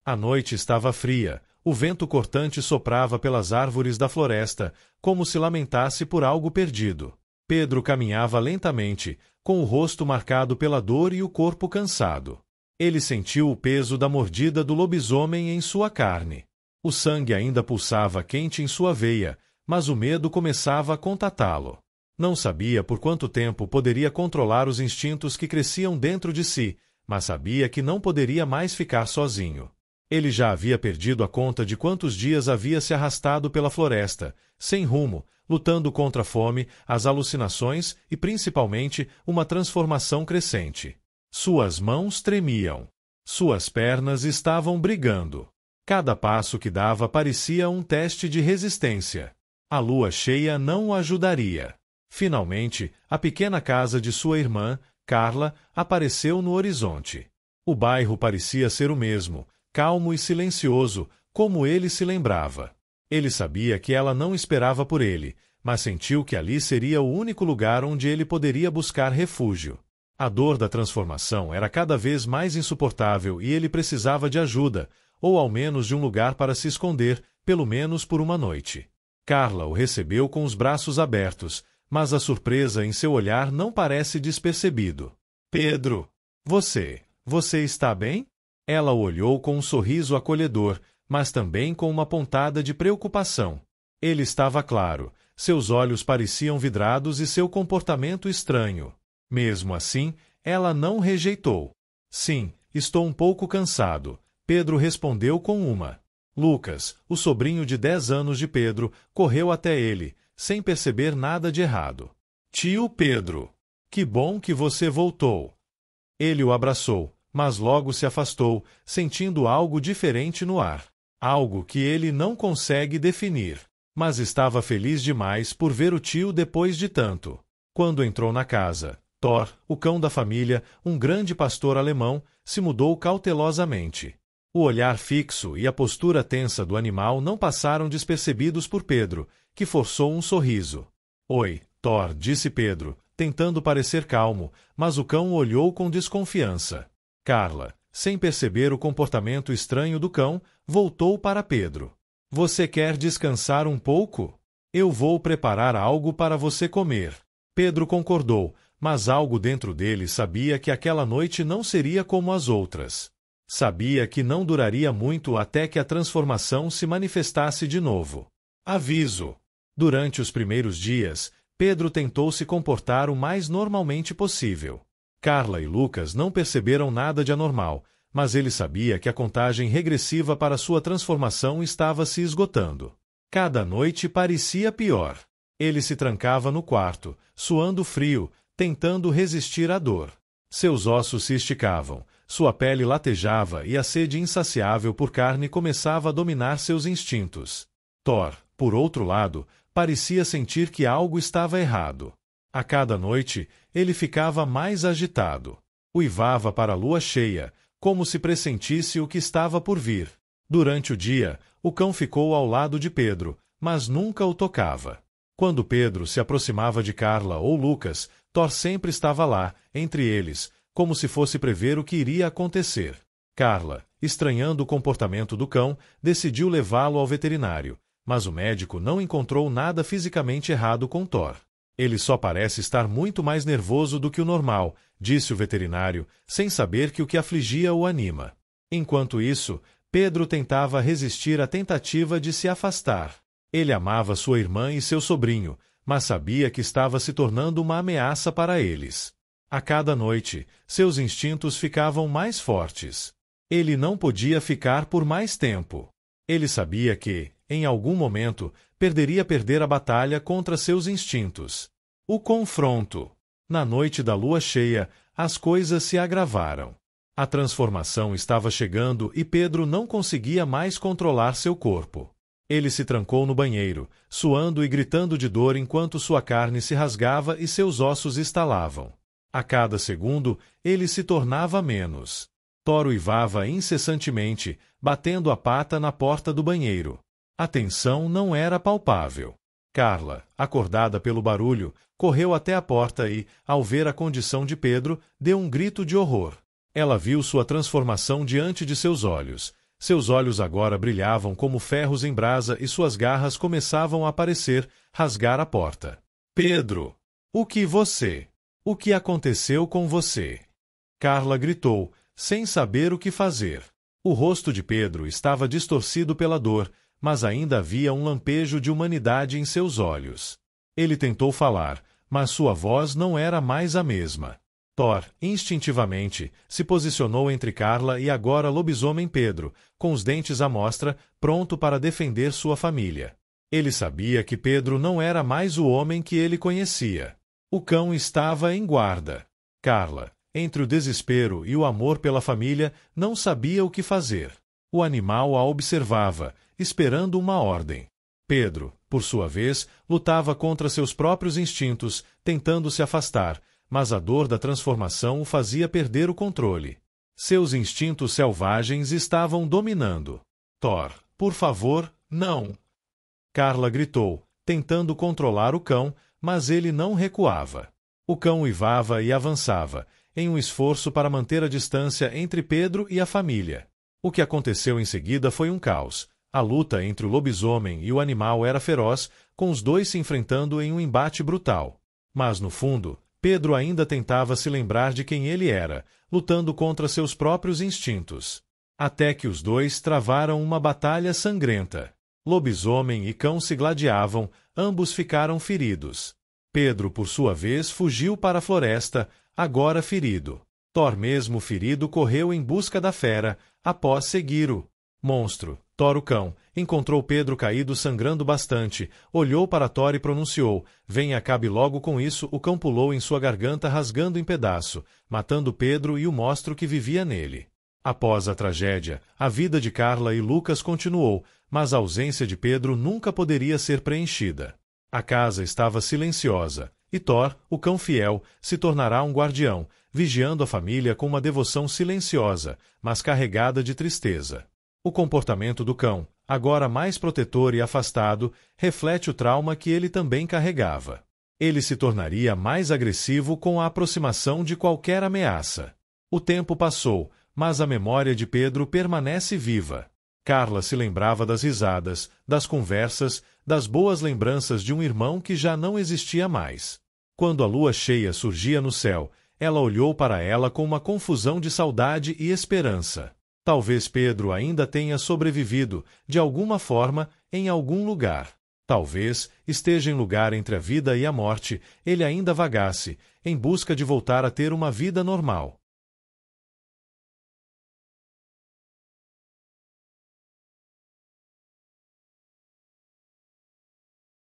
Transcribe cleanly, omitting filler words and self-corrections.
A noite estava fria, o vento cortante soprava pelas árvores da floresta, como se lamentasse por algo perdido. Pedro caminhava lentamente, com o rosto marcado pela dor e o corpo cansado. Ele sentiu o peso da mordida do lobisomem em sua carne. O sangue ainda pulsava quente em sua veia, mas o medo começava a contatá-lo. Não sabia por quanto tempo poderia controlar os instintos que cresciam dentro de si, mas sabia que não poderia mais ficar sozinho. Ele já havia perdido a conta de quantos dias havia se arrastado pela floresta, sem rumo, lutando contra a fome, as alucinações e, principalmente, uma transformação crescente. Suas mãos tremiam. Suas pernas estavam brigando. Cada passo que dava parecia um teste de resistência. A lua cheia não o ajudaria. Finalmente, a pequena casa de sua irmã, Carla, apareceu no horizonte. O bairro parecia ser o mesmo, calmo e silencioso, como ele se lembrava. Ele sabia que ela não esperava por ele, mas sentiu que ali seria o único lugar onde ele poderia buscar refúgio. A dor da transformação era cada vez mais insuportável e ele precisava de ajuda, ou ao menos de um lugar para se esconder, pelo menos por uma noite. Carla o recebeu com os braços abertos, mas a surpresa em seu olhar não parece despercebido. Pedro, você está bem? Ela o olhou com um sorriso acolhedor, mas também com uma pontada de preocupação. Ele estava claro, seus olhos pareciam vidrados e seu comportamento estranho. Mesmo assim, ela não rejeitou. Sim, estou um pouco cansado, Pedro respondeu com uma. Lucas, o sobrinho de 10 anos de Pedro, correu até ele, sem perceber nada de errado. Tio Pedro, que bom que você voltou. Ele o abraçou, mas logo se afastou, sentindo algo diferente no ar. Algo que ele não consegue definir. Mas estava feliz demais por ver o tio depois de tanto. Quando entrou na casa, Thor, o cão da família, um grande pastor alemão, se mudou cautelosamente. O olhar fixo e a postura tensa do animal não passaram despercebidos por Pedro, que forçou um sorriso. Oi, Thor, disse Pedro, tentando parecer calmo, mas o cão o olhou com desconfiança. Carla, sem perceber o comportamento estranho do cão, voltou para Pedro. Você quer descansar um pouco? Eu vou preparar algo para você comer. Pedro concordou, mas algo dentro dele sabia que aquela noite não seria como as outras. Sabia que não duraria muito até que a transformação se manifestasse de novo. Aviso! Durante os primeiros dias, Pedro tentou se comportar o mais normalmente possível. Carla e Lucas não perceberam nada de anormal, mas ele sabia que a contagem regressiva para sua transformação estava se esgotando. Cada noite parecia pior. Ele se trancava no quarto, suando frio, tentando resistir à dor. Seus ossos se esticavam, sua pele latejava e a sede insaciável por carne começava a dominar seus instintos. Thor, por outro lado, parecia sentir que algo estava errado. A cada noite, ele ficava mais agitado. Uivava para a lua cheia, como se pressentisse o que estava por vir. Durante o dia, o cão ficou ao lado de Pedro, mas nunca o tocava. Quando Pedro se aproximava de Carla ou Lucas, Thor sempre estava lá, entre eles, como se fosse prever o que iria acontecer. Carla, estranhando o comportamento do cão, decidiu levá-lo ao veterinário, mas o médico não encontrou nada fisicamente errado com Thor. Ele só parece estar muito mais nervoso do que o normal, disse o veterinário, sem saber que o que afligia o anima. Enquanto isso, Pedro tentava resistir à tentativa de se afastar. Ele amava sua irmã e seu sobrinho, mas sabia que estava se tornando uma ameaça para eles. A cada noite, seus instintos ficavam mais fortes. Ele não podia ficar por mais tempo. Ele sabia que, em algum momento, perder a batalha contra seus instintos. O confronto. Na noite da lua cheia, as coisas se agravaram. A transformação estava chegando e Pedro não conseguia mais controlar seu corpo. Ele se trancou no banheiro, suando e gritando de dor enquanto sua carne se rasgava e seus ossos estalavam. A cada segundo, ele se tornava menos. Thor uivava incessantemente, batendo a pata na porta do banheiro. A tensão não era palpável. Carla, acordada pelo barulho, correu até a porta e, ao ver a condição de Pedro, deu um grito de horror. Ela viu sua transformação diante de seus olhos. Seus olhos agora brilhavam como ferros em brasa e suas garras começavam a aparecer, rasgar a porta. Pedro! O que aconteceu com você? Carla gritou, sem saber o que fazer. O rosto de Pedro estava distorcido pela dor, mas ainda havia um lampejo de humanidade em seus olhos. Ele tentou falar, mas sua voz não era mais a mesma. Thor, instintivamente, se posicionou entre Carla e agora lobisomem Pedro, com os dentes à mostra, pronto para defender sua família. Ele sabia que Pedro não era mais o homem que ele conhecia. O cão estava em guarda. Carla, entre o desespero e o amor pela família, não sabia o que fazer. O animal a observava, esperando uma ordem. Pedro, por sua vez, lutava contra seus próprios instintos, tentando se afastar, mas a dor da transformação o fazia perder o controle. Seus instintos selvagens estavam dominando. Thor, por favor, não! Carla gritou, tentando controlar o cão, mas ele não recuava. O cão uivava e avançava, em um esforço para manter a distância entre Pedro e a família. O que aconteceu em seguida foi um caos. A luta entre o lobisomem e o animal era feroz, com os dois se enfrentando em um embate brutal. Mas, no fundo, Pedro ainda tentava se lembrar de quem ele era, lutando contra seus próprios instintos. Até que os dois travaram uma batalha sangrenta. Lobisomem e cão se gladiavam, ambos ficaram feridos. Pedro, por sua vez, fugiu para a floresta, agora ferido. Thor, mesmo ferido, correu em busca da fera, após seguir o monstro. Thor, o cão, encontrou Pedro caído sangrando bastante, olhou para Thor e pronunciou: "Venha, acabe logo com isso." O cão pulou em sua garganta rasgando em pedaço, matando Pedro e o monstro que vivia nele. Após a tragédia, a vida de Carla e Lucas continuou, mas a ausência de Pedro nunca poderia ser preenchida. A casa estava silenciosa, e Thor, o cão fiel, se tornará um guardião, vigiando a família com uma devoção silenciosa, mas carregada de tristeza. O comportamento do cão, agora mais protetor e afastado, reflete o trauma que ele também carregava. Ele se tornaria mais agressivo com a aproximação de qualquer ameaça. O tempo passou, mas a memória de Pedro permanece viva. Carla se lembrava das risadas, das conversas, das boas lembranças de um irmão que já não existia mais. Quando a lua cheia surgia no céu, ela olhou para ela com uma confusão de saudade e esperança. Talvez Pedro ainda tenha sobrevivido, de alguma forma, em algum lugar. Talvez esteja em lugar entre a vida e a morte, ele ainda vagasse, em busca de voltar a ter uma vida normal.